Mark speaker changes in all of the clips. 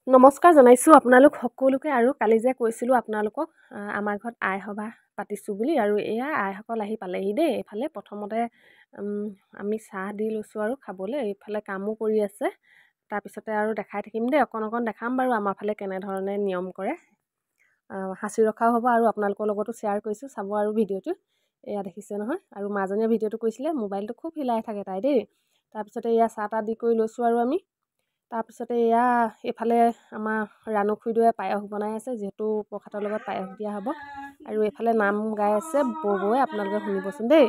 Speaker 1: নমস্কাৰ জনাইছোঁ আপোনালোক সকলোকে। আৰু কালি যে কৈছিলোঁ আপোনালোকক আমাৰ ঘৰত আই সভা পাতিছোঁ বুলি, আৰু এয়া আইসকল আহি পালেহি দেই। এইফালে প্ৰথমতে আমি চাহ দি লৈছোঁ আৰু খাবলৈ, এইফালে কামো কৰি আছে। তাৰপিছতে আৰু দেখাই থাকিম দেই, অকণ অকণ দেখাম বাৰু আমাৰ ফালে কেনেধৰণে নিয়ম কৰে। সাঁচি ৰখাও হ'ব আৰু আপোনালোকৰ লগতো শ্বেয়াৰ কৰিছোঁ, চাব আৰু ভিডিঅ'টো। এয়া দেখিছে নহয়, আৰু মাজনীয়ে ভিডিঅ'টো কৈছিলে মোবাইলটো খুব হিলাই থাকে তাই দেই। তাৰপিছতে এয়া চাহ তাহ দি কৰি লৈছোঁ আৰু আমি। তাৰপিছতে এয়া এইফালে আমাৰ ৰাণু খুৰীদেৱে পায়স বনাই আছে, যিহেতু প্ৰসাদৰ লগত পায়স দিয়া হ'ব। আৰু এইফালে নাম গাই আছে বৌৱে, আপোনালোকে শুনিবচোন দেই।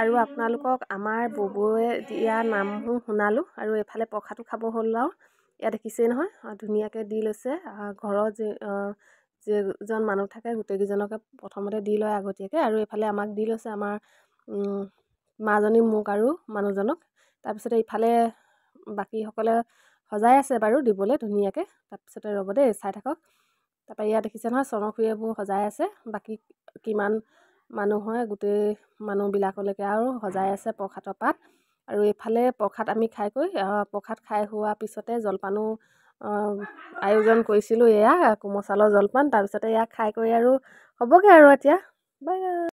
Speaker 1: আৰু আপোনালোকক আমাৰ বৌৱে দিয়া নামো শুনালোঁ, আৰু এইফালে প্ৰসাদো খাব হ'ল আৰু। ইয়াত দেখিছেই নহয়, ধুনীয়াকৈ দি লৈছে। ঘৰৰ যিজন মানুহ থাকে গোটেইকেইজনকে প্ৰথমতে দি লয় আগতীয়াকৈ, আৰু এইফালে আমাক দি লৈছে, আমাৰ মাজনী, মোক আৰু মানুহজনক। তাৰপিছতে ইফালে বাকীসকলে সজাই আছে বাৰু দিবলৈ ধুনীয়াকৈ। তাৰপিছতে ৰ'ব দেই, চাই থাকক। তাৰপৰা ইয়াত দেখিছে নহয়, চৰ্ণখুৰীয়েবোৰ সজাই আছে। বাকী কিমান মানুহ হয় গোটেই মানুহবিলাকলৈকে আৰু সজাই আছে প্ৰসাদৰ পাত। আৰু এইফালে প্ৰসাদ আমি খাই কৰি প্ৰসাদ খাই হোৱাৰ পিছতে জলপানো আয়োজন কৰিছিলোঁ। এয়া কোমল চাউলৰ জলপান। তাৰপিছতে এয়া খাই কৰি আৰু হ'বগৈ আৰু এতিয়া বাই।